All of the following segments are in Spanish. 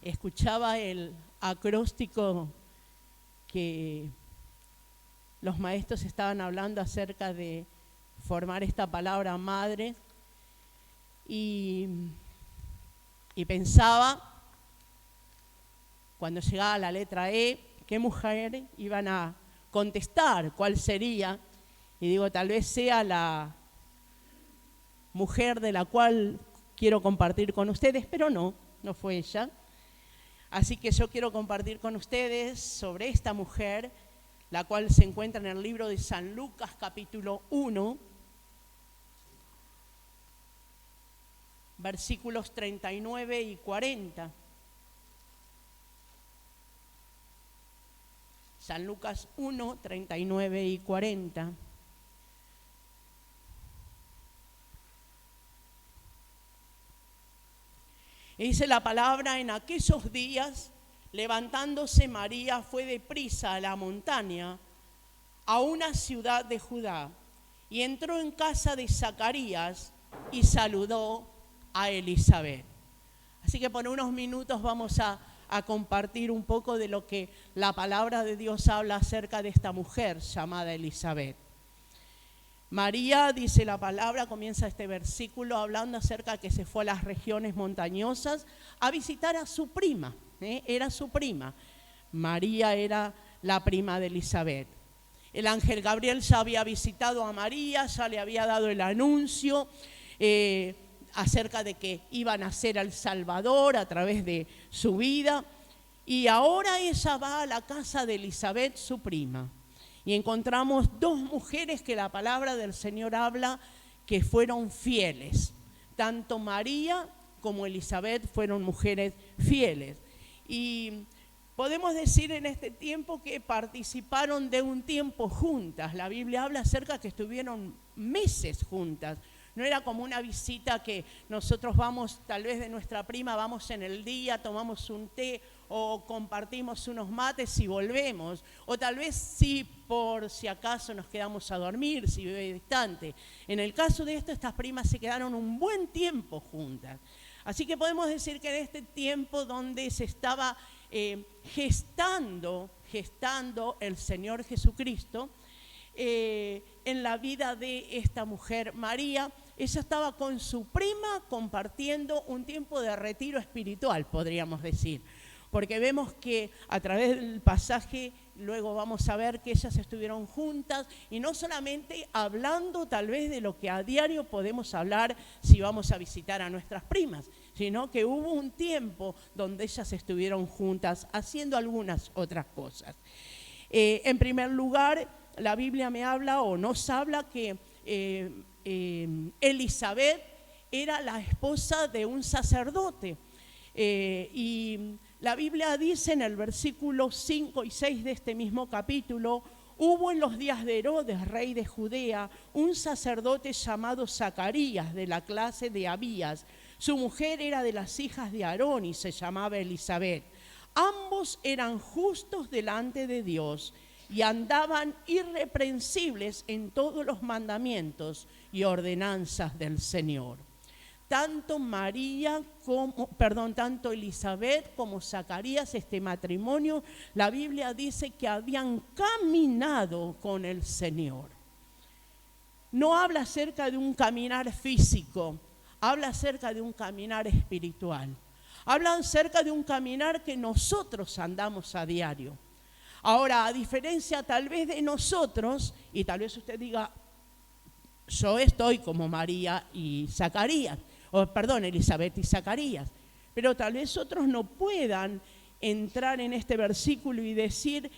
escuchaba el acróstico que los maestros estaban hablando acerca de formar esta palabra madre y pensaba, cuando llegaba la letra E, qué mujer iban a contestar, cuál sería. Y digo, tal vez sea la mujer de la cual quiero compartir con ustedes, pero no fue ella. Así que yo quiero compartir con ustedes sobre esta mujer, la cual se encuentra en el libro de San Lucas, capítulo 1, versículos 39 y 40. San Lucas 1, 39 y 40. Y dice la palabra: en aquellos días, levantándose María, fue deprisa a la montaña, a una ciudad de Judá, y entró en casa de Zacarías y saludó a Elisabet. Así que por unos minutos vamos a compartir un poco de lo que la palabra de Dios habla acerca de esta mujer llamada Elisabet. María, dice la palabra, comienza este versículo hablando acerca de que se fue a las regiones montañosas a visitar a su prima, era su prima. María era la prima de Elisabet. El ángel Gabriel ya había visitado a María, ya le había dado el anuncio acerca de que iba a nacer el Salvador a través de su vida. Y ahora ella va a la casa de Elisabet, su prima. Y encontramos dos mujeres que la palabra del Señor habla que fueron fieles. Tanto María como Elisabet fueron mujeres fieles. Y podemos decir en este tiempo que participaron de un tiempo juntas. La Biblia habla acerca de que estuvieron meses juntas. No era como una visita que nosotros vamos, tal vez de nuestra prima, vamos en el día, tomamos un té o compartimos unos mates y volvemos. O tal vez sí, por si acaso nos quedamos a dormir, si vive distante. En el caso de esto, estas primas se quedaron un buen tiempo juntas. Así que podemos decir que en este tiempo donde se estaba gestando el Señor Jesucristo, en la vida de esta mujer María, ella estaba con su prima compartiendo un tiempo de retiro espiritual, podríamos decir. Porque vemos que a través del pasaje luego vamos a ver que ellas estuvieron juntas y no solamente hablando tal vez de lo que a diario podemos hablar si vamos a visitar a nuestras primas, sino que hubo un tiempo donde ellas estuvieron juntas haciendo algunas otras cosas. En primer lugar, la Biblia me habla o nos habla que Elisabet era la esposa de un sacerdote y la Biblia dice en el versículo 5 y 6 de este mismo capítulo: hubo en los días de Herodes, rey de Judea, un sacerdote llamado Zacarías, de la clase de Abías. Su mujer era de las hijas de Aarón y se llamaba Elisabet. Ambos eran justos delante de Dios y andaban irreprensibles en todos los mandamientos y ordenanzas del Señor. Tanto Elisabet como Zacarías, este matrimonio, la Biblia dice que habían caminado con el Señor. No habla acerca de un caminar físico, habla acerca de un caminar espiritual. Habla acerca de un caminar que nosotros andamos a diario. Ahora, a diferencia tal vez de nosotros, y tal vez usted diga, yo estoy como María y Zacarías, Elisabet y Zacarías, pero tal vez otros no puedan entrar en este versículo y decir,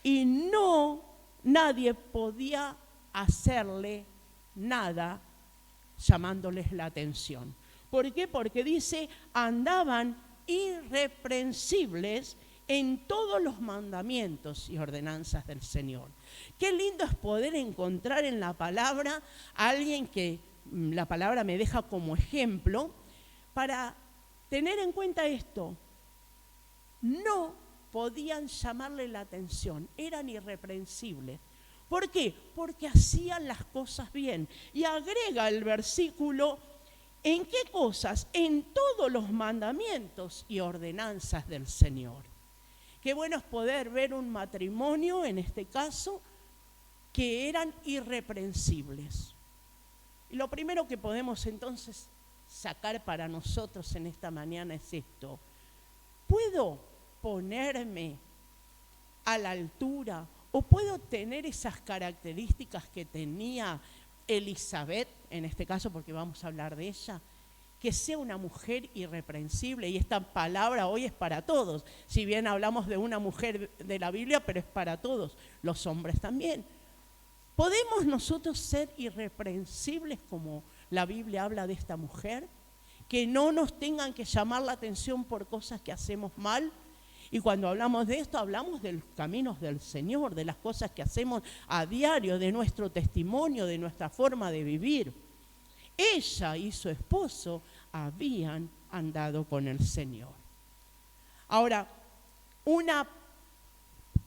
y nadie podía hacerle nada llamándoles la atención. ¿Por qué? Porque dice, andaban irreprensibles en todos los mandamientos y ordenanzas del Señor. Qué lindo es poder encontrar en la palabra a alguien que la palabra me deja como ejemplo para tener en cuenta esto. No podían llamarle la atención, eran irreprensibles. ¿Por qué? Porque hacían las cosas bien. Y agrega el versículo, ¿En qué cosas? En todos los mandamientos y ordenanzas del Señor. Qué bueno es poder ver un matrimonio, en este caso, que eran irreprensibles. Y lo primero que podemos entonces sacar para nosotros en esta mañana es esto. ¿Puedo ponerme a la altura o puedo tener esas características que tenía Elisabet, en este caso porque vamos a hablar de ella, que sea una mujer irreprensible? Y esta palabra hoy es para todos, si bien hablamos de una mujer de la Biblia, pero es para todos, los hombres también. ¿Podemos nosotros ser irreprensibles como la Biblia habla de esta mujer? Que no nos tengan que llamar la atención por cosas que hacemos mal. Y cuando hablamos de esto, hablamos de los caminos del Señor, de las cosas que hacemos a diario, de nuestro testimonio, de nuestra forma de vivir. Ella y su esposo habían andado con el Señor. Ahora, una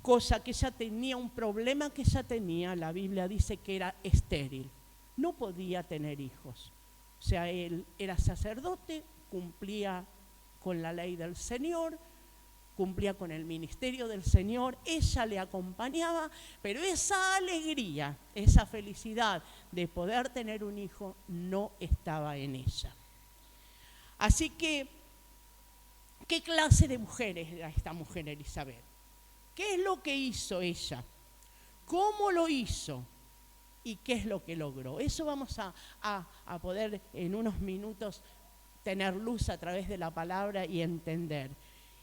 cosa que ella tenía, un problema que ella tenía, la Biblia dice que era estéril. No podía tener hijos. O sea, él era sacerdote, cumplía con la ley del Señor, cumplía con el ministerio del Señor, ella le acompañaba, pero esa alegría, esa felicidad de poder tener un hijo no estaba en ella. Así que, ¿qué clase de mujer era esta mujer Elisabet? ¿Qué es lo que hizo ella? ¿Cómo lo hizo? ¿Y qué es lo que logró? Eso vamos a poder en unos minutos tener luz a través de la palabra y entender.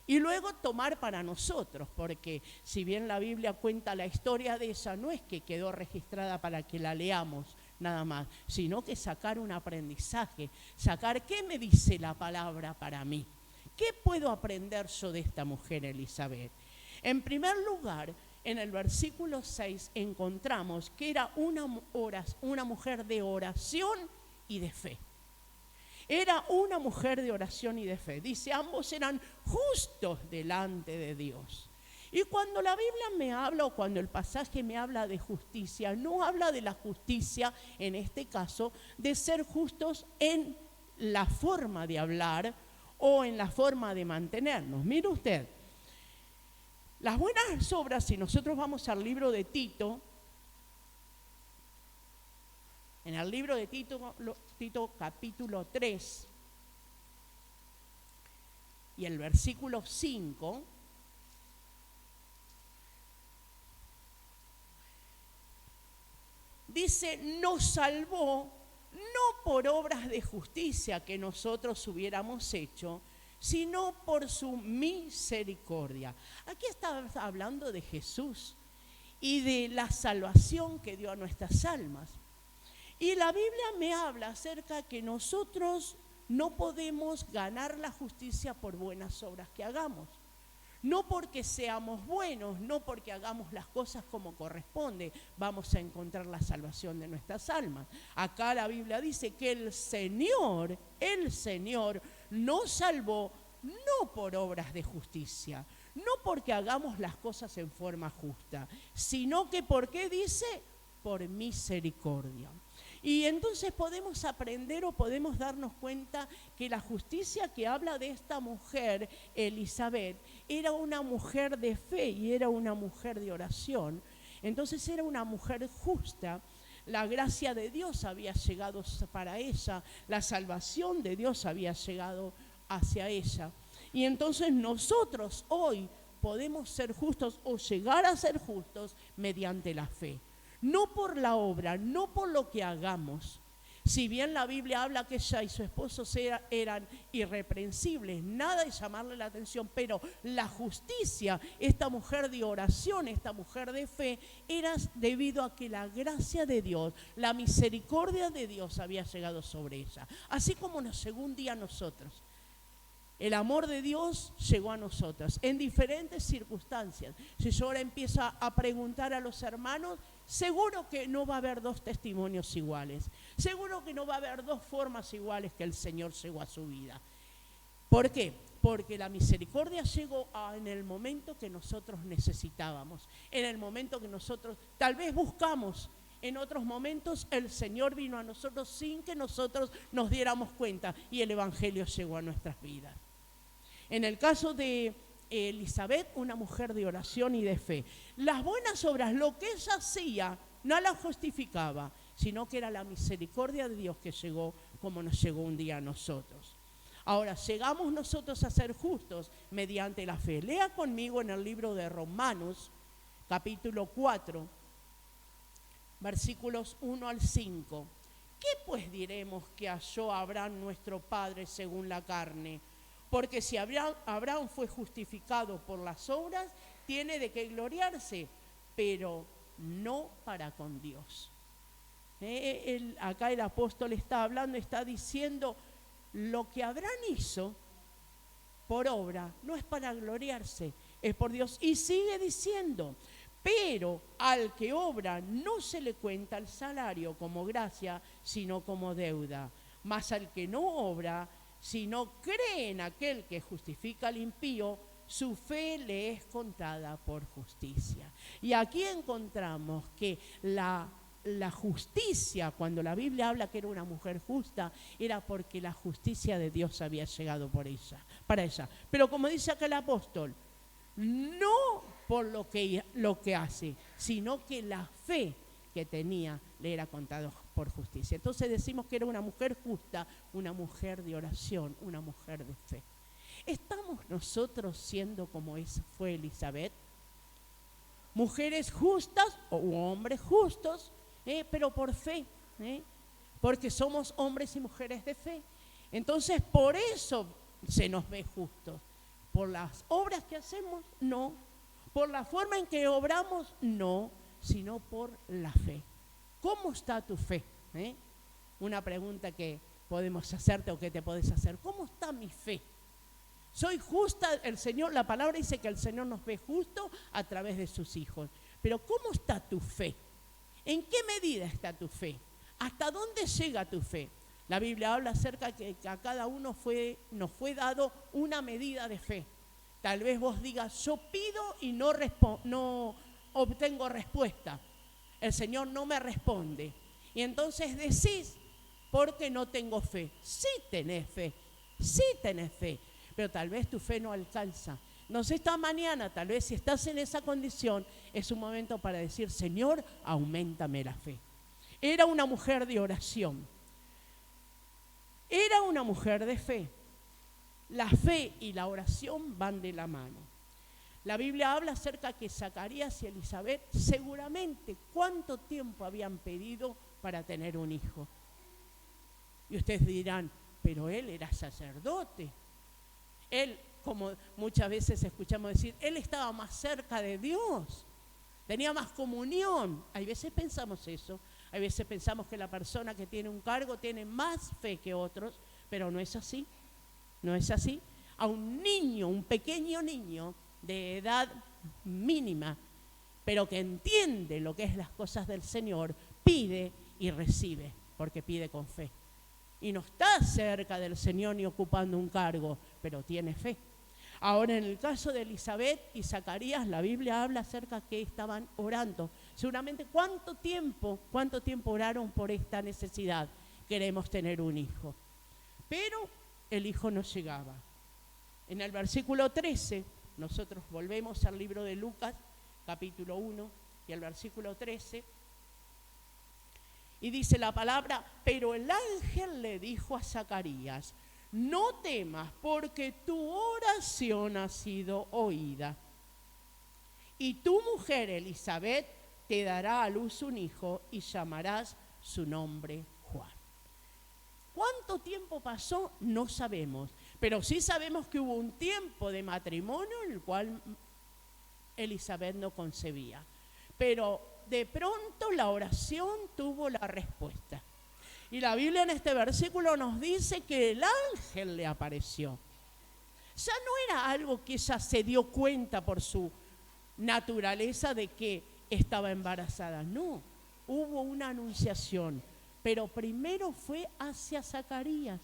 Y luego tomar para nosotros, porque si bien la Biblia cuenta la historia de ella, no es que quedó registrada para que la leamos nada más, sino que sacar un aprendizaje, sacar qué me dice la palabra para mí. ¿Qué puedo aprender yo de esta mujer Elisabet? En primer lugar, en el versículo 6 encontramos que era una mujer de oración y de fe. Era una mujer de oración y de fe. Dice, ambos eran justos delante de Dios. Y cuando la Biblia me habla, o cuando el pasaje me habla de justicia, no habla de la justicia, en este caso, de ser justos en la forma de hablar o en la forma de mantenernos. Mire usted, las buenas obras, si nosotros vamos al libro de Tito, en el libro de Tito capítulo 3 y el versículo 5, dice, nos salvó no por obras de justicia que nosotros hubiéramos hecho, sino por su misericordia. Aquí está hablando de Jesús y de la salvación que dio a nuestras almas. Y la Biblia me habla acerca de que nosotros no podemos ganar la justicia por buenas obras que hagamos. No porque seamos buenos, no porque hagamos las cosas como corresponde, vamos a encontrar la salvación de nuestras almas. Acá la Biblia dice que el Señor nos salvó no por obras de justicia, no porque hagamos las cosas en forma justa, sino que, ¿por qué dice? Por misericordia. Y entonces podemos aprender o podemos darnos cuenta que la justicia que habla de esta mujer, Elisabet, era una mujer de fe y era una mujer de oración. Entonces era una mujer justa. La gracia de Dios había llegado para ella, la salvación de Dios había llegado hacia ella. Y entonces nosotros hoy podemos ser justos o llegar a ser justos mediante la fe. No por la obra, no por lo que hagamos. Si bien la Biblia habla que ella y su esposo eran irreprensibles, nada de llamarle la atención, pero la justicia, esta mujer de oración, esta mujer de fe, era debido a que la gracia de Dios, la misericordia de Dios había llegado sobre ella. Así como nos llegó un día a nosotros. El amor de Dios llegó a nosotros en diferentes circunstancias. Si yo ahora empiezo a preguntar a los hermanos, seguro que no va a haber dos testimonios iguales. Seguro que no va a haber dos formas iguales que el Señor llegó a su vida. ¿Por qué? Porque la misericordia llegó en el momento que nosotros necesitábamos, en el momento que nosotros tal vez buscamos En otros momentos el Señor vino a nosotros sin que nosotros nos diéramos cuenta y el Evangelio llegó a nuestras vidas. En el caso de Elizabeth, una mujer de oración y de fe, las buenas obras, lo que ella hacía, no la justificaba, sino que era la misericordia de Dios que llegó como nos llegó un día a nosotros. Ahora, llegamos nosotros a ser justos mediante la fe. Lea conmigo en el libro de Romanos, capítulo 4, versículos 1 al 5. ¿Qué pues diremos que halló Abraham nuestro padre según la carne? Porque si Abraham fue justificado por las obras, tiene de qué gloriarse, pero no para con Dios. Acá el apóstol está hablando, está diciendo, lo que Abraham hizo por obra no es para gloriarse, es por Dios. Y sigue diciendo, pero al que obra no se le cuenta el salario como gracia, sino como deuda. Mas al que no obra, sino cree en aquel que justifica al impío, su fe le es contada por justicia. Y aquí encontramos que la justicia, cuando la Biblia habla que era una mujer justa, era porque la justicia de Dios había llegado para ella. Pero como dice acá el apóstol, no por lo que hace, sino que la fe que tenía le era contado por justicia. Entonces decimos que era una mujer justa, una mujer de oración, una mujer de fe. ¿Estamos nosotros siendo como fue Elizabeth? Mujeres justas o hombres justos, pero por fe, porque somos hombres y mujeres de fe. Entonces por eso se nos ve justos. Por las obras que hacemos, no. Por la forma en que obramos, no, sino por la fe. ¿Cómo está tu fe? Una pregunta que podemos hacerte o que te podés hacer. ¿Cómo está mi fe? Soy justa, el Señor, la palabra dice que el Señor nos ve justo a través de sus hijos. Pero ¿cómo está tu fe? ¿En qué medida está tu fe? ¿Hasta dónde llega tu fe? La Biblia habla acerca de que a cada uno nos fue dado una medida de fe. Tal vez vos digas, yo pido y no obtengo respuesta. El Señor no me responde. Y entonces decís, porque no tengo fe. Sí tenés fe, pero tal vez tu fe no alcanza. Entonces esta mañana, tal vez si estás en esa condición, es un momento para decir, Señor, auméntame la fe. Era una mujer de oración. Era una mujer de fe. La fe y la oración van de la mano. La Biblia habla acerca que Zacarías y Elizabeth seguramente cuánto tiempo habían pedido para tener un hijo. Y ustedes dirán, pero él era sacerdote. Él, como muchas veces escuchamos decir, él estaba más cerca de Dios, tenía más comunión. Hay veces pensamos eso, hay veces pensamos que la persona que tiene un cargo tiene más fe que otros, pero no es así, no es así. A un niño, un pequeño niño de edad mínima, pero que entiende lo que es las cosas del Señor, pide y recibe, porque pide con fe. Y no está cerca del Señor ni ocupando un cargo, pero tiene fe. Ahora, en el caso de Elizabeth y Zacarías, la Biblia habla acerca que estaban orando. Seguramente, ¿cuánto tiempo oraron por esta necesidad? Queremos tener un hijo. Pero el hijo no llegaba. En el versículo 13, nosotros volvemos al libro de Lucas, capítulo 1, y el versículo 13, y dice la palabra, pero el ángel le dijo a Zacarías, no temas porque tu oración ha sido oída. Y tu mujer Elizabeth te dará a luz un hijo y llamarás su nombre Juan. ¿Cuánto tiempo pasó? No sabemos, pero sí sabemos que hubo un tiempo de matrimonio en el cual Elizabeth no concebía. Pero de pronto la oración tuvo la respuesta. Y la Biblia en este versículo nos dice que el ángel le apareció. Ya no era algo que ella se dio cuenta por su naturaleza de que estaba embarazada. No, hubo una anunciación. Pero primero fue hacia Zacarías,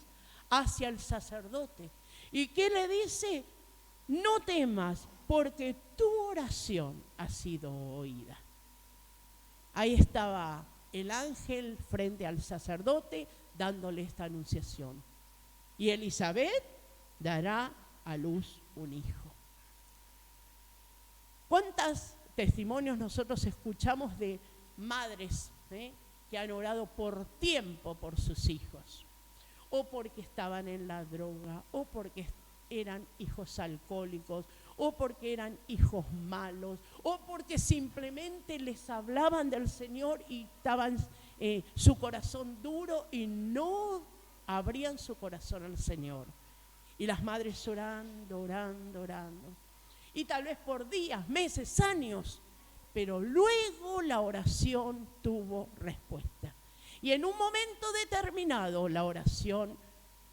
hacia el sacerdote. ¿Y qué le dice? No temas, porque tu oración ha sido oída. Ahí estaba el ángel frente al sacerdote dándole esta anunciación. Y Elizabeth dará a luz un hijo. ¿Cuántos testimonios nosotros escuchamos de madres que han orado por tiempo por sus hijos? O porque estaban en la droga, o porque eran hijos alcohólicos, o porque eran hijos malos, o porque simplemente les hablaban del Señor y estaban su corazón duro y no abrían su corazón al Señor. Y las madres orando, orando, orando. Y tal vez por días, meses, años, pero luego la oración tuvo respuesta. Y en un momento determinado la oración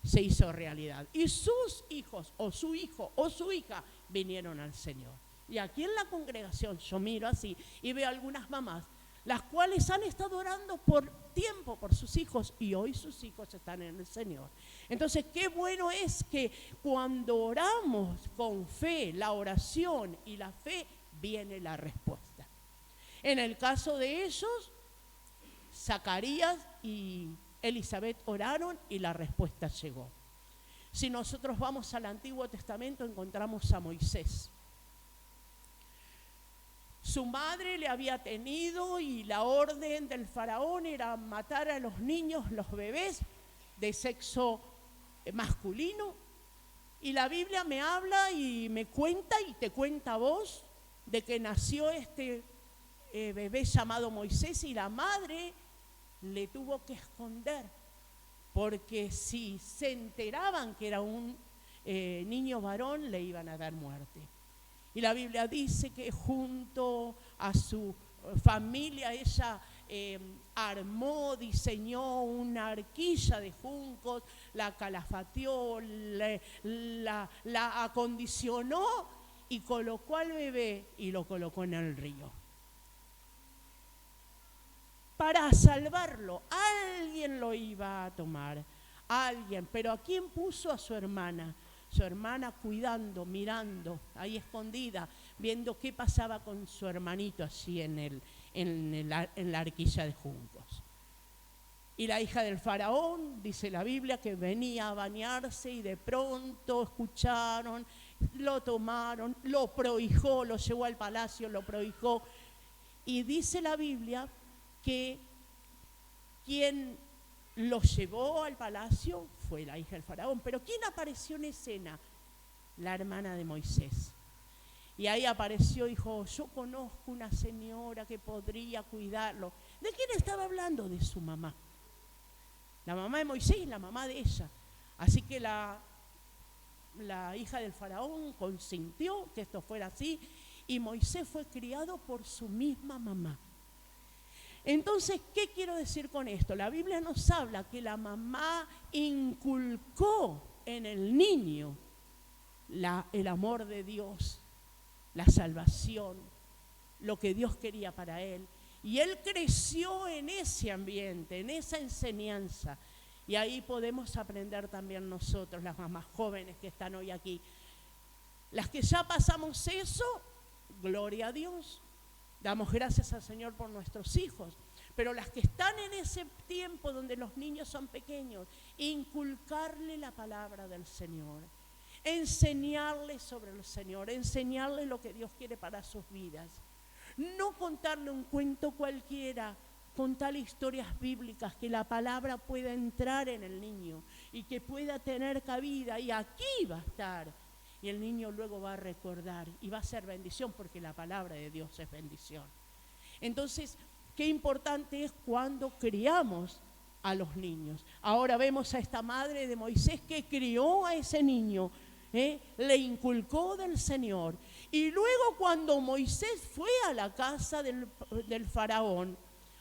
se hizo realidad. Y sus hijos, o su hijo, o su hija, vinieron al Señor. Y aquí en la congregación yo miro así y veo algunas mamás, las cuales han estado orando por tiempo por sus hijos y hoy sus hijos están en el Señor. Entonces, qué bueno es que cuando oramos con fe, la oración y la fe, viene la respuesta. En el caso de ellos, Zacarías y Elizabeth oraron y la respuesta llegó. Si nosotros vamos al Antiguo Testamento, encontramos a Moisés. Su madre le había tenido y la orden del faraón era matar a los niños, los bebés de sexo masculino. Y la Biblia me habla y me cuenta y te cuenta a vos de que nació este bebé llamado Moisés y la madre le tuvo que esconder porque si se enteraban que era un niño varón le iban a dar muerte. Y la Biblia dice que junto a su familia ella armó, diseñó una arquilla de juncos, la calafateó, la acondicionó y colocó al bebé y lo colocó en el río. Para salvarlo, alguien lo iba a tomar, alguien, pero ¿a quién puso? A su hermana? Su hermana cuidando, mirando, ahí escondida, viendo qué pasaba con su hermanito allí en la arquilla de juncos. Y la hija del faraón, dice la Biblia, que venía a bañarse y de pronto escucharon, lo tomaron, lo prohijó, lo llevó al palacio, lo prohijó. Y dice la Biblia que quien lo llevó al palacio fue la hija del faraón. Pero ¿quién apareció en escena? La hermana de Moisés. Y ahí apareció y dijo, yo conozco una señora que podría cuidarlo. ¿De quién estaba hablando? De su mamá. La mamá de Moisés y la mamá de ella. Así que la hija del faraón consintió que esto fuera así y Moisés fue criado por su misma mamá. Entonces, ¿qué quiero decir con esto? La Biblia nos habla que la mamá inculcó en el niño el amor de Dios, la salvación, lo que Dios quería para él. Y él creció en ese ambiente, en esa enseñanza. Y ahí podemos aprender también nosotros, las mamás jóvenes que están hoy aquí. Las que ya pasamos eso, gloria a Dios. Damos gracias al Señor por nuestros hijos, pero las que están en ese tiempo donde los niños son pequeños, inculcarle la palabra del Señor, enseñarles sobre el Señor, enseñarles lo que Dios quiere para sus vidas. No contarle un cuento cualquiera, contarle historias bíblicas, que la palabra pueda entrar en el niño y que pueda tener cabida y aquí va a estar. Y el niño luego va a recordar y va a ser bendición porque la palabra de Dios es bendición. Entonces, qué importante es cuando criamos a los niños. Ahora vemos a esta madre de Moisés que crió a ese niño, le inculcó del Señor. Y luego cuando Moisés fue a la casa del faraón,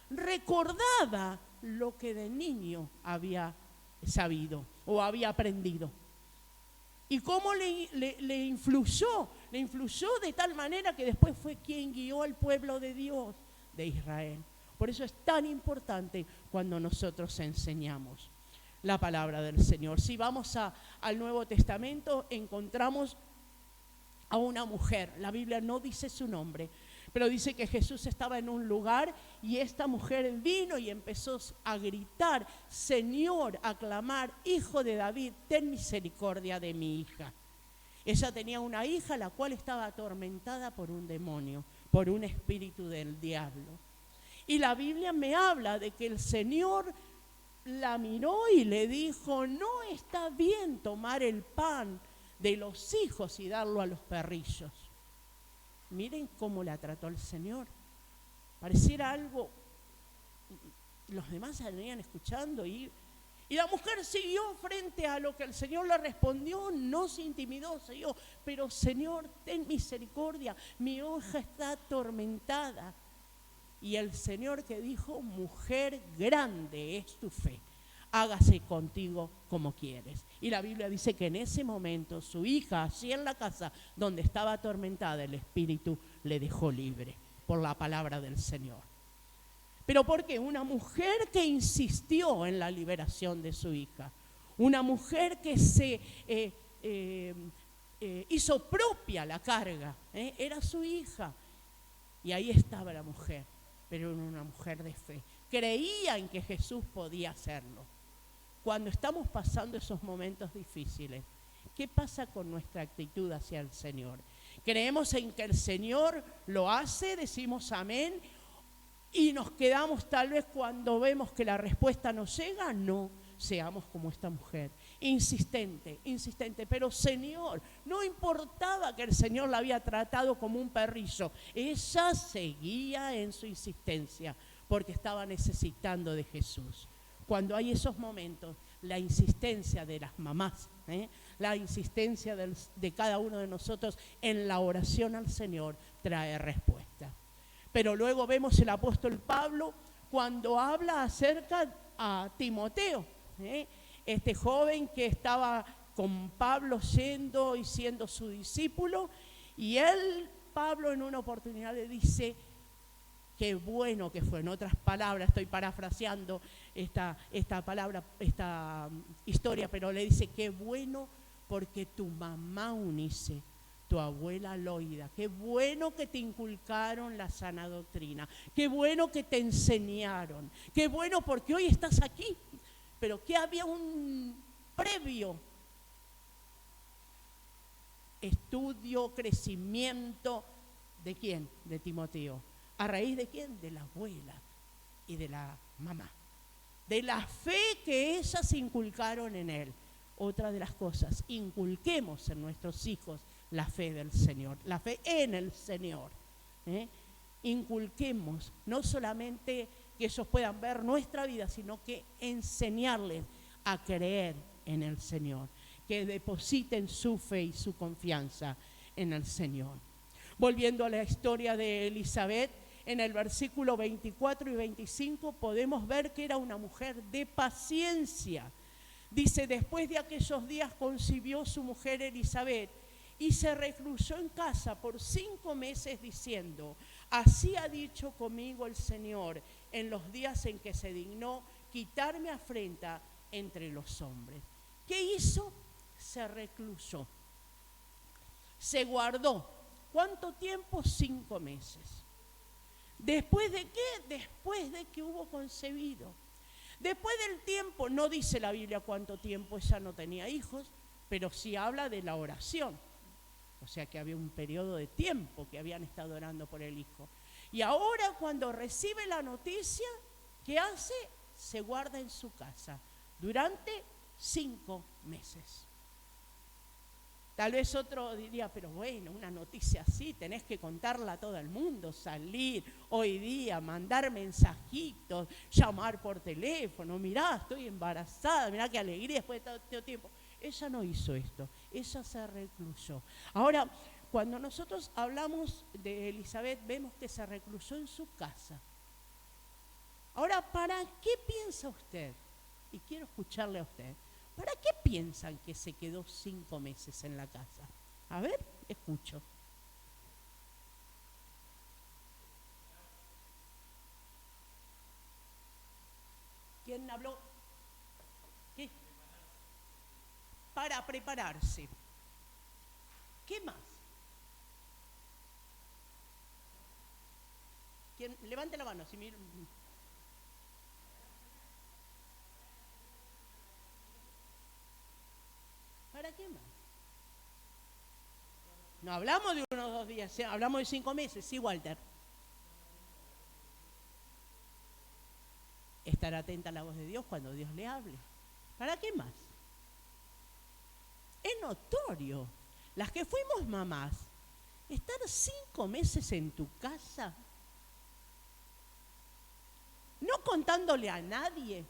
recordaba lo que de niño había sabido o había aprendido. Y cómo le influyó de tal manera que después fue quien guió al pueblo de Dios, de Israel. Por eso es tan importante cuando nosotros enseñamos la palabra del Señor. Si vamos al Nuevo Testamento, encontramos a una mujer, la Biblia no dice su nombre, Pero dice que Jesús estaba en un lugar y esta mujer vino y empezó a gritar: Señor, a clamar: Hijo de David, ten misericordia de mi hija. Ella tenía una hija la cual estaba atormentada por un demonio, por un espíritu del diablo. Y la Biblia me habla de que el Señor la miró y le dijo: no está bien tomar el pan de los hijos y darlo a los perrillos. Miren cómo la trató el Señor. Pareciera algo, los demás se venían escuchando y la mujer siguió frente a lo que el Señor le respondió, no se intimidó, siguió: pero Señor, ten misericordia, mi hija está atormentada. Y el Señor que dijo: mujer, grande es tu fe, hágase contigo como quieres. Y la Biblia dice que en ese momento su hija, allí en la casa donde estaba atormentada, el espíritu le dejó libre por la palabra del Señor. ¿Pero por qué? Una mujer que insistió en la liberación de su hija, una mujer que se hizo propia la carga, era su hija. Y ahí estaba la mujer, pero era una mujer de fe. Creía en que Jesús podía hacerlo. Cuando estamos pasando esos momentos difíciles, ¿qué pasa con nuestra actitud hacia el Señor? ¿Creemos en que el Señor lo hace? Decimos amén y nos quedamos tal vez cuando vemos que la respuesta no llega. No, seamos como esta mujer, insistente, pero Señor, no importaba que el Señor la había tratado como un perrillo, ella seguía en su insistencia porque estaba necesitando de Jesús. Cuando hay esos momentos, la insistencia de las mamás, la insistencia de cada uno de nosotros en la oración al Señor trae respuesta. Pero luego vemos el apóstol Pablo cuando habla acerca a Timoteo, este joven que estaba con Pablo yendo y siendo su discípulo, y Pablo en una oportunidad le dice: qué bueno que fue. En otras palabras, estoy parafraseando esta historia, pero le dice: qué bueno porque tu mamá Unice, tu abuela Loida, qué bueno que te inculcaron la sana doctrina, qué bueno que te enseñaron, qué bueno porque hoy estás aquí. Pero que había un previo estudio, crecimiento. ¿De quién? De Timoteo. ¿A raíz de quién? De la abuela y de la mamá. De la fe que ellas inculcaron en él. Otra de las cosas, inculquemos en nuestros hijos la fe del Señor, la fe en el Señor. Inculquemos, no solamente que ellos puedan ver nuestra vida, sino que enseñarles a creer en el Señor, que depositen su fe y su confianza en el Señor. Volviendo a la historia de Elizabeth, en el versículo 24 y 25 podemos ver que era una mujer de paciencia. Dice: después de aquellos días concibió su mujer Elizabeth y se recluyó en casa por 5 meses diciendo: así ha dicho conmigo el Señor en los días en que se dignó quitar mi afrenta entre los hombres. ¿Qué hizo? Se recluyó, se guardó. ¿Cuánto tiempo? 5 meses. ¿Después de qué? Después de que hubo concebido. Después del tiempo, no dice la Biblia cuánto tiempo ella no tenía hijos, pero sí habla de la oración. O sea que había un periodo de tiempo que habían estado orando por el hijo. Y ahora cuando recibe la noticia, ¿qué hace? Se guarda en su casa durante 5 meses. Tal vez otro diría: pero bueno, una noticia así tenés que contarla a todo el mundo, salir hoy día, mandar mensajitos, llamar por teléfono: mirá, estoy embarazada, mirá qué alegría después de tanto tiempo. Ella no hizo esto, ella se recluyó. Ahora, cuando nosotros hablamos de Elizabeth, vemos que se recluyó en su casa. Ahora, ¿para qué piensa usted? Y quiero escucharle a usted. ¿Para qué piensan que se quedó 5 meses en la casa? A ver, escucho. ¿Quién habló? ¿Qué? Para prepararse. ¿Qué más? levante la mano. ¿Para qué más? No hablamos de unos 2 días, hablamos de 5 meses, sí, Walter. Estar atenta a la voz de Dios cuando Dios le hable. ¿Para qué más? Es notorio. Las que fuimos mamás, estar 5 meses en tu casa, no contándole a nadie,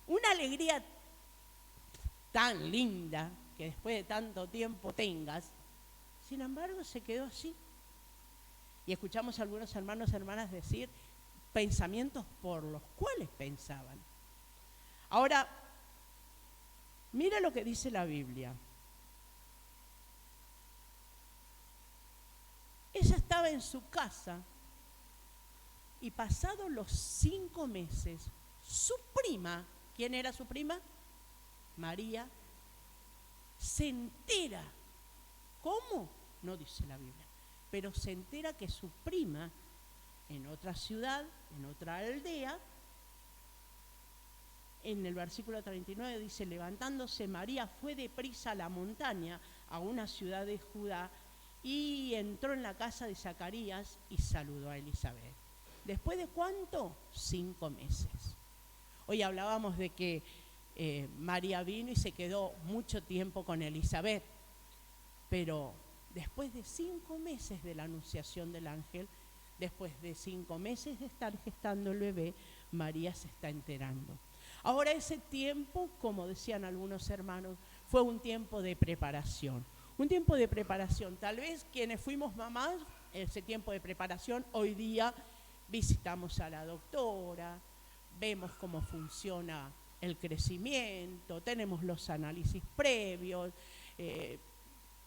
una alegría tan linda que después de tanto tiempo tengas, sin embargo se quedó así. Y escuchamos a algunos hermanos y hermanas decir pensamientos por los cuales pensaban. Ahora, mira lo que dice la Biblia. Ella estaba en su casa y pasados los 5 meses, su prima, ¿quién era su prima? María, se entera. ¿Cómo? No dice la Biblia, pero se entera que su prima, en otra ciudad, en otra aldea, en el versículo 39 dice, levantándose María fue deprisa a la montaña, a una ciudad de Judá, y entró en la casa de Zacarías y saludó a Elizabeth. ¿Después de cuánto? 5 meses. Hoy hablábamos de que María vino y se quedó mucho tiempo con Elizabeth, pero después de 5 meses de la anunciación del ángel, después de 5 meses de estar gestando el bebé, María se está enterando. Ahora ese tiempo, como decían algunos hermanos, fue un tiempo de preparación. Un tiempo de preparación. Tal vez quienes fuimos mamás, ese tiempo de preparación, hoy día visitamos a la doctora, vemos cómo funciona el crecimiento, tenemos los análisis previos,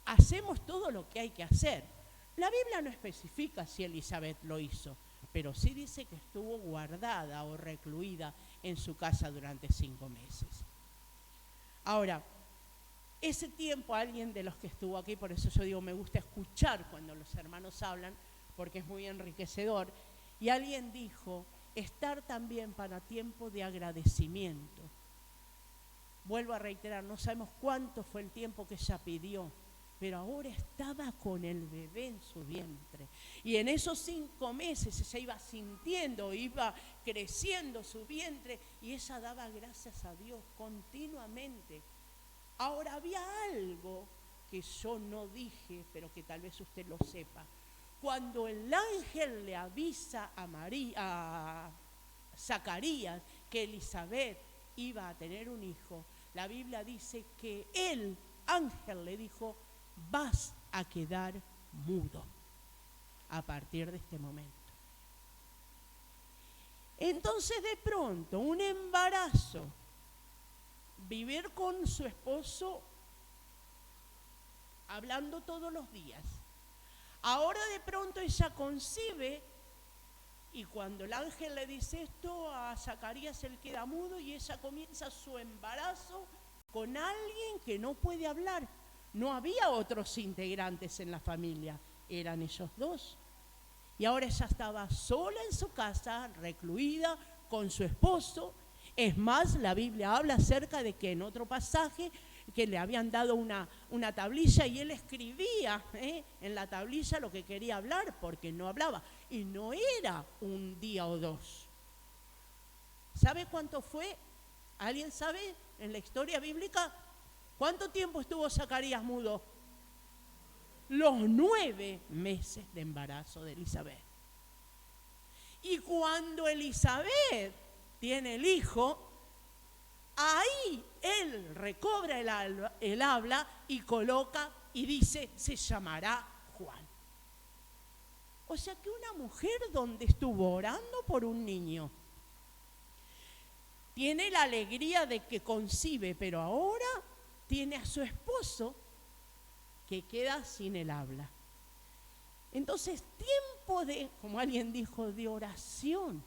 hacemos todo lo que hay que hacer. La Biblia no especifica si Elizabeth lo hizo, pero sí dice que estuvo guardada o recluida en su casa durante 5 meses. Ahora, ese tiempo alguien de los que estuvo aquí, por eso yo digo, me gusta escuchar cuando los hermanos hablan, porque es muy enriquecedor, y alguien dijo, estar también para tiempo de agradecimiento. Vuelvo a reiterar, no sabemos cuánto fue el tiempo que ella pidió, pero ahora estaba con el bebé en su vientre. Y en esos 5 meses ella iba sintiendo, iba creciendo su vientre, y ella daba gracias a Dios continuamente. Ahora había algo que yo no dije, pero que tal vez usted lo sepa. Cuando el ángel le avisa a Zacarías que Elizabeth iba a tener un hijo, la Biblia dice que el ángel le dijo, vas a quedar mudo a partir de este momento. Entonces de pronto un embarazo, vivir con su esposo hablando todos los días. Ahora de pronto ella concibe y cuando el ángel le dice esto a Zacarías, él queda mudo y ella comienza su embarazo con alguien que no puede hablar. No había otros integrantes en la familia, eran ellos dos. Y ahora ella estaba sola en su casa, recluida con su esposo. Es más, la Biblia habla acerca de que en otro pasaje que le habían dado una tablilla y él escribía en la tablilla lo que quería hablar porque no hablaba. Y no era un día o 2. ¿Sabe cuánto fue? ¿Alguien sabe en la historia bíblica? ¿Cuánto tiempo estuvo Zacarías mudo? Los 9 meses de embarazo de Elizabeth. Y cuando Elizabeth tiene el hijo, ahí él recobra el habla y coloca y dice, se llamará Juan. O sea que una mujer donde estuvo orando por un niño, tiene la alegría de que concibe, pero ahora tiene a su esposo que queda sin el habla. Entonces, tiempo de, como alguien dijo, de oración,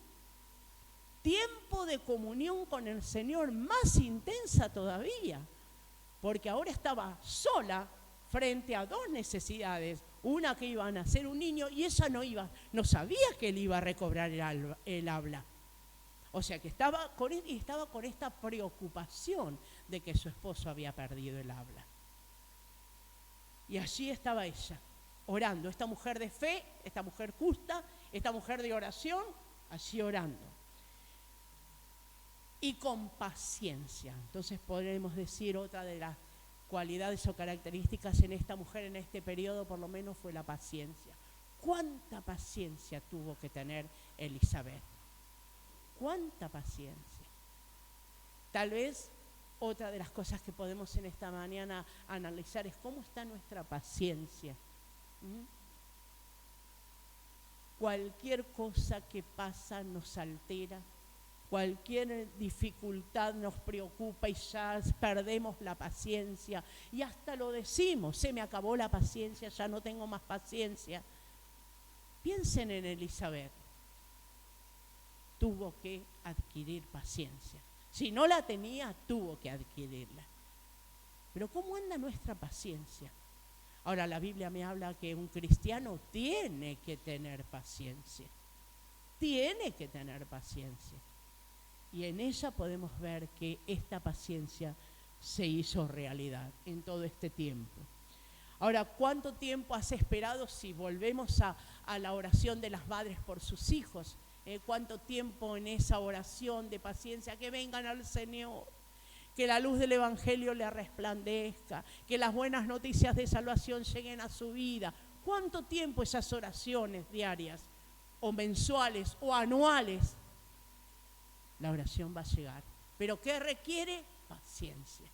tiempo de comunión con el Señor más intensa todavía, porque ahora estaba sola frente a 2 necesidades, una que iba a nacer un niño y ella no sabía que él iba a recobrar el habla. O sea que estaba con esta preocupación de que su esposo había perdido el habla. Y allí estaba ella, orando, esta mujer de fe, esta mujer justa, esta mujer de oración, allí orando. Y con paciencia. Entonces podremos decir otra de las cualidades o características en esta mujer en este periodo, por lo menos, fue la paciencia. ¿Cuánta paciencia tuvo que tener Elizabeth? ¿Cuánta paciencia? Tal vez otra de las cosas que podemos en esta mañana analizar es cómo está nuestra paciencia. Cualquier cosa que pasa nos altera, cualquier dificultad nos preocupa y ya perdemos la paciencia y hasta lo decimos, se me acabó la paciencia, ya no tengo más paciencia. Piensen en Elizabeth, tuvo que adquirir paciencia. Si no la tenía, tuvo que adquirirla. Pero ¿cómo anda nuestra paciencia? Ahora la Biblia me habla que un cristiano tiene que tener paciencia. Tiene que tener paciencia. Y en ella podemos ver que esta paciencia se hizo realidad en todo este tiempo. Ahora, ¿cuánto tiempo has esperado si volvemos a la oración de las madres por sus hijos? ¿Cuánto tiempo en esa oración de paciencia? Que vengan al Señor, que la luz del Evangelio le resplandezca, que las buenas noticias de salvación lleguen a su vida. ¿Cuánto tiempo esas oraciones diarias o mensuales o anuales? La oración va a llegar. ¿Pero qué requiere? Paciencia.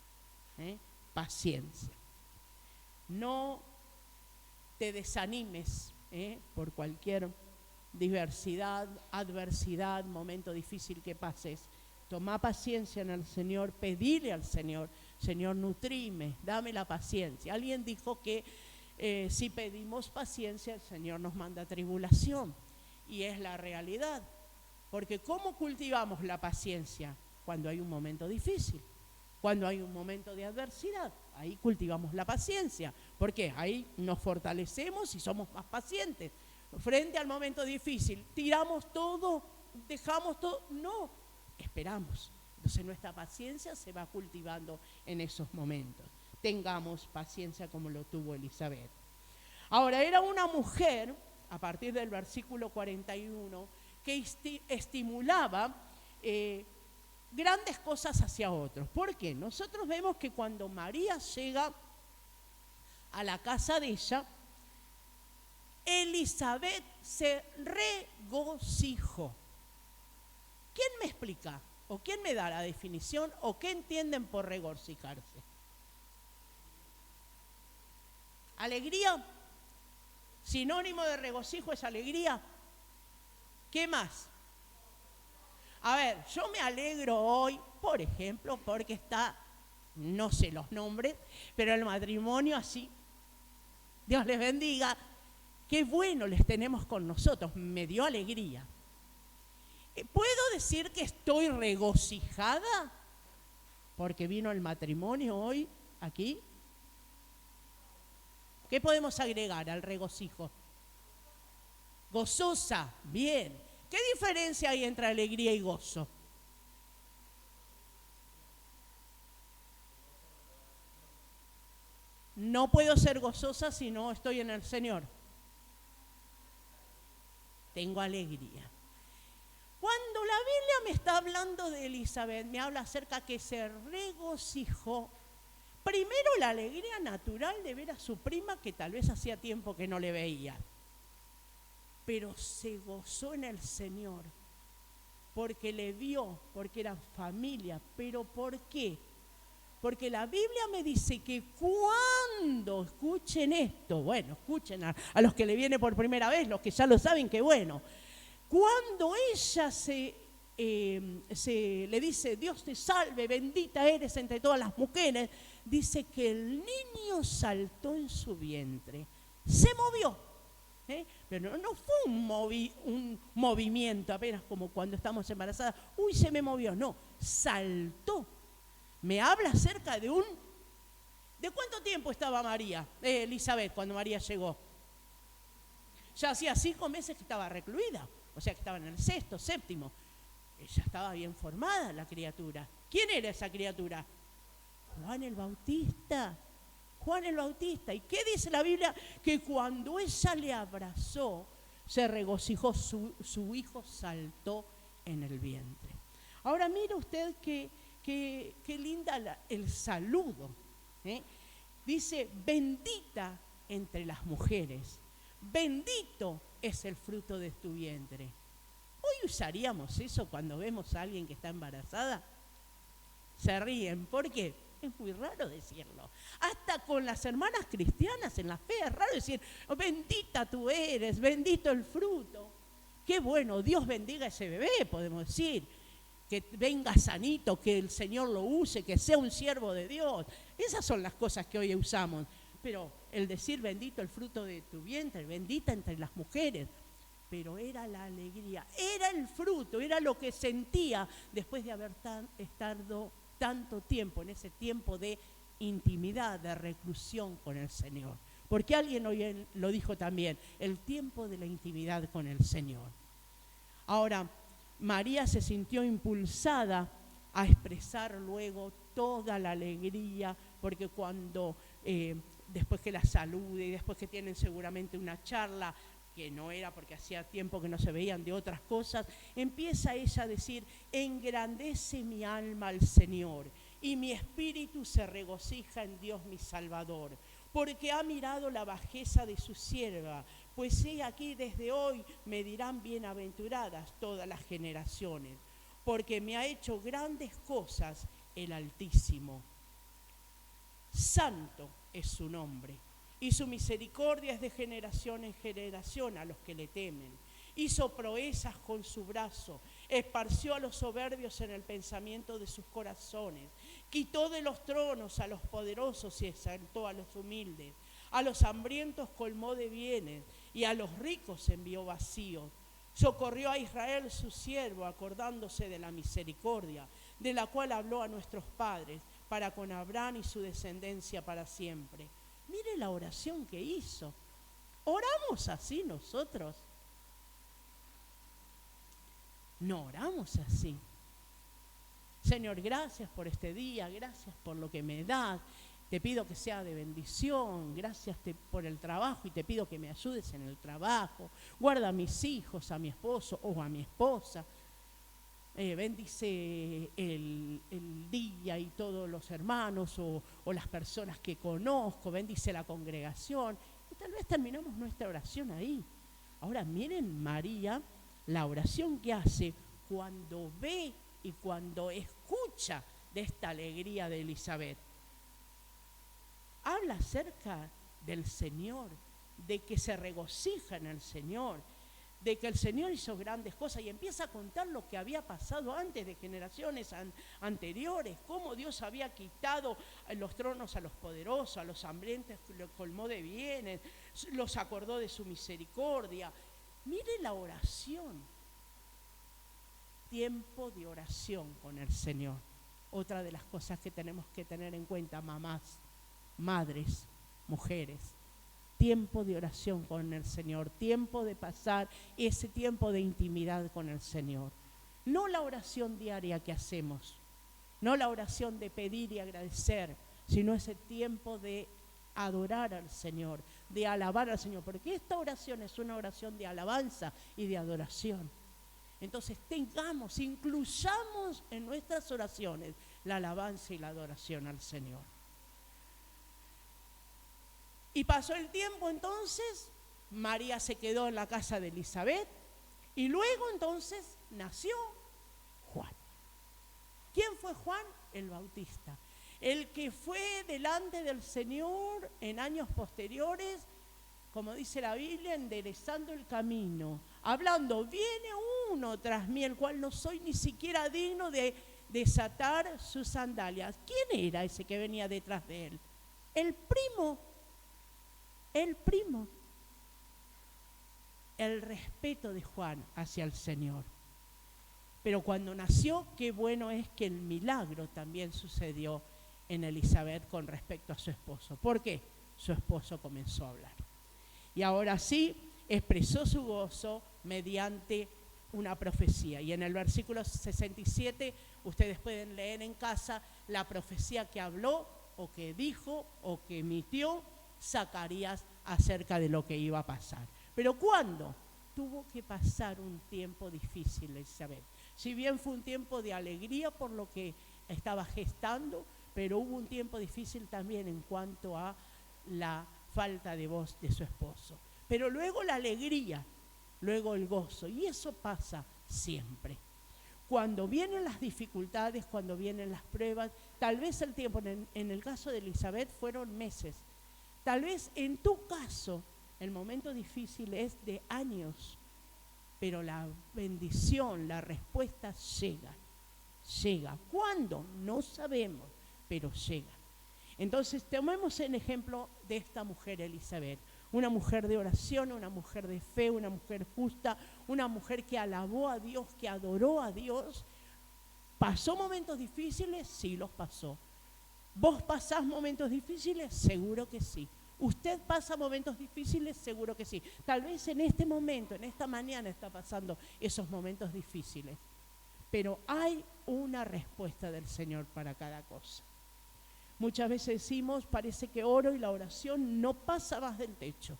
Paciencia. No te desanimes por cualquier diversidad, adversidad, momento difícil que pases. Toma paciencia en el Señor, pedile al Señor, Señor, nutrime, dame la paciencia. Alguien dijo que si pedimos paciencia, el Señor nos manda tribulación. Y es la realidad. Porque ¿cómo cultivamos la paciencia? Cuando hay un momento difícil, cuando hay un momento de adversidad. Ahí cultivamos la paciencia. ¿Por qué? Ahí nos fortalecemos y somos más pacientes. Frente al momento difícil, tiramos todo, dejamos todo. No, esperamos. Entonces nuestra paciencia se va cultivando en esos momentos. Tengamos paciencia como lo tuvo Elizabeth. Ahora, era una mujer, a partir del versículo 41, que estimulaba grandes cosas hacia otros. ¿Por qué? Nosotros vemos que cuando María llega a la casa de ella, Elizabeth se regocijó. ¿Quién me explica? ¿O quién me da la definición? ¿O qué entienden por regocijarse? ¿Alegría? ¿Sinónimo de regocijo es alegría? ¿Qué más? A ver, yo me alegro hoy, por ejemplo, porque está, no sé los nombres, pero el matrimonio así, Dios les bendiga, qué bueno les tenemos con nosotros, me dio alegría. ¿Puedo decir que estoy regocijada porque vino el matrimonio hoy aquí? ¿Qué podemos agregar al regocijo? Gozosa, bien. ¿Qué diferencia hay entre alegría y gozo? No puedo ser gozosa si no estoy en el Señor. Tengo alegría. Cuando la Biblia me está hablando de Elizabeth, me habla acerca que se regocijó. Primero, la alegría natural de ver a su prima, que tal vez hacía tiempo que no le veía. Pero se gozó en el Señor, porque le vio, porque eran familia. ¿Pero por qué? Porque la Biblia me dice que cuando, escuchen esto, bueno, escuchen a los que le viene por primera vez, los que ya lo saben, que bueno, cuando ella le dice, Dios te salve, bendita eres entre todas las mujeres, dice que el niño saltó en su vientre, se movió. Pero no fue un movimiento apenas como cuando estamos embarazadas, uy, se me movió, no, saltó. Me habla acerca de ¿de cuánto tiempo estaba Elizabeth cuando María llegó? Ya hacía 5 meses que estaba recluida, o sea que estaba en el sexto, séptimo. Ella estaba bien formada, la criatura. ¿Quién era esa criatura? Juan el Bautista. Juan el Bautista. ¿Y qué dice la Biblia? Que cuando ella le abrazó, se regocijó, su hijo saltó en el vientre. Ahora mire usted qué linda el saludo. Dice, bendita entre las mujeres, bendito es el fruto de tu vientre. Hoy usaríamos eso cuando vemos a alguien que está embarazada. Se ríen, ¿por qué? Es muy raro decirlo. Hasta con las hermanas cristianas en la fe es raro decir, oh, bendita tú eres, bendito el fruto. Qué bueno, Dios bendiga a ese bebé, podemos decir. Que venga sanito, que el Señor lo use, que sea un siervo de Dios. Esas son las cosas que hoy usamos. Pero el decir bendito el fruto de tu vientre, bendita entre las mujeres, pero era la alegría, era el fruto, era lo que sentía después de haber estado tanto tiempo, en ese tiempo de intimidad, de reclusión con el Señor. Porque alguien hoy lo dijo también, el tiempo de la intimidad con el Señor. Ahora, María se sintió impulsada a expresar luego toda la alegría, porque cuando, después que la salude y después que tienen seguramente una charla, que no era porque hacía tiempo que no se veían de otras cosas, empieza ella a decir, engrandece mi alma al Señor y mi espíritu se regocija en Dios mi Salvador, porque ha mirado la bajeza de su sierva, pues he aquí desde hoy me dirán bienaventuradas todas las generaciones, porque me ha hecho grandes cosas el Altísimo. Santo es su nombre, y su misericordia es de generación en generación a los que le temen. Hizo proezas con su brazo, esparció a los soberbios en el pensamiento de sus corazones, quitó de los tronos a los poderosos y exaltó a los humildes. A los hambrientos colmó de bienes y a los ricos envió vacíos. Socorrió a Israel su siervo, acordándose de la misericordia, de la cual habló a nuestros padres, para con Abraham y su descendencia para siempre. Mire la oración que hizo. ¿Oramos así nosotros? No oramos así. Señor, gracias por este día, gracias por lo que me das. Te pido que sea de bendición, gracias por el trabajo y te pido que me ayudes en el trabajo. Guarda a mis hijos, a mi esposo o a mi esposa. Bendice el día y todos los hermanos o las personas que conozco, bendice la congregación. Y tal vez terminamos nuestra oración ahí. Ahora miren María, la oración que hace cuando ve y cuando escucha de esta alegría de Elizabeth. Habla acerca del Señor, de que se regocija en el Señor, de que el Señor hizo grandes cosas y empieza a contar lo que había pasado antes de generaciones anteriores, cómo Dios había quitado los tronos a los poderosos, a los hambrientos los colmó de bienes, los acordó de su misericordia. Mire la oración, tiempo de oración con el Señor. Otra de las cosas que tenemos que tener en cuenta, mamás, madres, mujeres, tiempo de oración con el Señor, tiempo de pasar ese tiempo de intimidad con el Señor. No la oración diaria que hacemos, no la oración de pedir y agradecer, sino ese tiempo de adorar al Señor, de alabar al Señor, porque esta oración es una oración de alabanza y de adoración. Entonces incluyamos en nuestras oraciones la alabanza y la adoración al Señor. Y pasó el tiempo entonces, María se quedó en la casa de Elizabeth y luego entonces nació Juan. ¿Quién fue Juan? El Bautista. El que fue delante del Señor en años posteriores, como dice la Biblia, enderezando el camino, hablando, viene uno tras mí, el cual no soy ni siquiera digno de desatar sus sandalias. ¿Quién era ese que venía detrás de él? El primo. El respeto de Juan hacia el Señor. Pero cuando nació, qué bueno es que el milagro también sucedió en Elizabeth con respecto a su esposo. ¿Por qué? Su esposo comenzó a hablar. Y ahora sí, expresó su gozo mediante una profecía. Y en el versículo 67 ustedes pueden leer en casa la profecía que habló o que dijo o que emitió Zacarías acerca de lo que iba a pasar. Pero ¿cuándo? Tuvo que pasar un tiempo difícil, Elizabeth. Si bien fue un tiempo de alegría por lo que estaba gestando, pero hubo un tiempo difícil también en cuanto a la falta de voz de su esposo. Pero luego la alegría, luego el gozo, y eso pasa siempre. Cuando vienen las dificultades, cuando vienen las pruebas, tal vez el tiempo, en el caso de Elizabeth fueron meses, tal vez en tu caso el momento difícil es de años, pero la bendición, la respuesta llega. ¿Cuándo? No sabemos, pero llega. Entonces tomemos el ejemplo de esta mujer Elizabeth, una mujer de oración, una mujer de fe, una mujer justa, una mujer que alabó a Dios, que adoró a Dios. ¿Pasó momentos difíciles? Sí, los pasó. ¿Vos pasás momentos difíciles? Seguro que sí. ¿Usted pasa momentos difíciles? Seguro que sí. Tal vez en este momento, en esta mañana está pasando esos momentos difíciles. Pero hay una respuesta del Señor para cada cosa. Muchas veces decimos, parece que oro y la oración no pasa más del techo.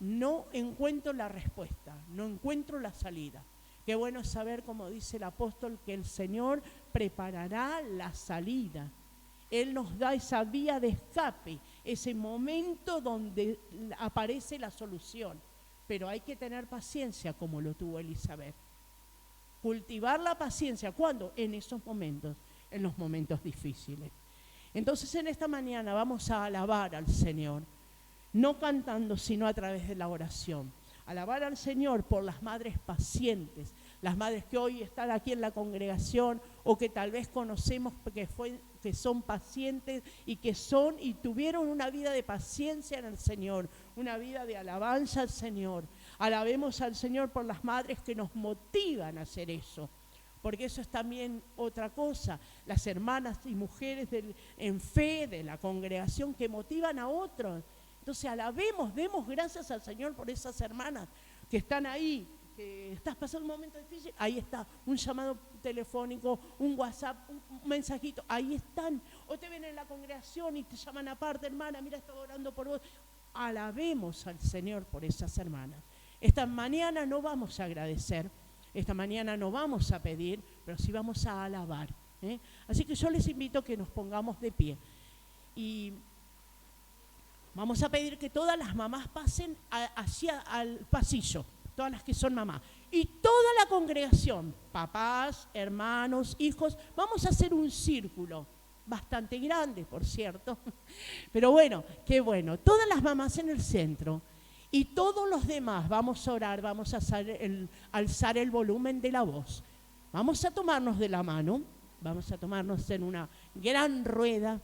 No encuentro la respuesta, no encuentro la salida. Qué bueno es saber, como dice el apóstol, que el Señor preparará la salida. Él nos da esa vía de escape, ese momento donde aparece la solución. Pero hay que tener paciencia como lo tuvo Elizabeth. Cultivar la paciencia, ¿cuándo? En esos momentos, en los momentos difíciles. Entonces en esta mañana vamos a alabar al Señor, no cantando, sino a través de la oración. Alabar al Señor por las madres pacientes, las madres que hoy están aquí en la congregación o que tal vez conocemos que son pacientes y que son y tuvieron una vida de paciencia en el Señor, una vida de alabanza al Señor. Alabemos al Señor por las madres que nos motivan a hacer eso, porque eso es también otra cosa, las hermanas y mujeres en fe de la congregación que motivan a otros. Entonces alabemos, demos gracias al Señor por esas hermanas que están ahí, que estás pasando un momento difícil, ahí está, un llamado telefónico, un WhatsApp, un mensajito, ahí están. O te ven en la congregación y te llaman aparte, hermana, mira, estaba orando por vos. Alabemos al Señor por esas hermanas. Esta mañana no vamos a agradecer, esta mañana no vamos a pedir, pero sí vamos a alabar. Así que yo les invito a que nos pongamos de pie y vamos a pedir que todas las mamás pasen hacia al pasillo, todas las que son mamás. Y toda la congregación, papás, hermanos, hijos, vamos a hacer un círculo, bastante grande, por cierto. Pero bueno, qué bueno. Todas las mamás en el centro y todos los demás vamos a orar, vamos a alzar el volumen de la voz. Vamos a tomarnos de la mano, vamos a tomarnos en una gran rueda,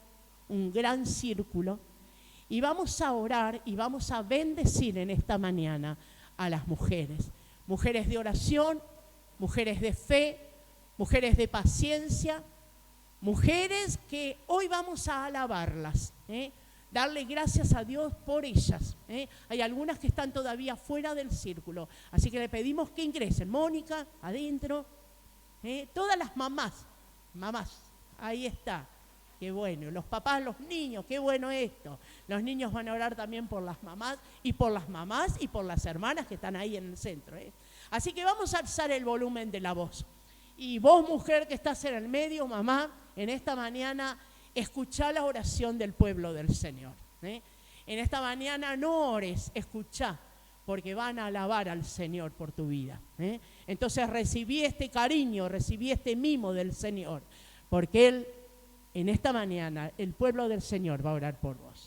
un gran círculo. Y vamos a orar y vamos a bendecir en esta mañana a las mujeres. Mujeres de oración, mujeres de fe, mujeres de paciencia, mujeres que hoy vamos a alabarlas, darle gracias a Dios por ellas. Hay algunas que están todavía fuera del círculo, así que le pedimos que ingresen. Mónica, adentro. Todas las mamás, ahí está. Qué bueno, los papás, los niños, qué bueno esto. Los niños van a orar también por las mamás y por las hermanas que están ahí en el centro. Así que vamos a alzar el volumen de la voz. Y vos, mujer que estás en el medio, mamá, en esta mañana, escuchá la oración del pueblo del Señor. En esta mañana no ores, escuchá, porque van a alabar al Señor por tu vida. Entonces recibí este cariño, recibí este mimo del Señor, porque Él... En esta mañana, el pueblo del Señor va a orar por vos.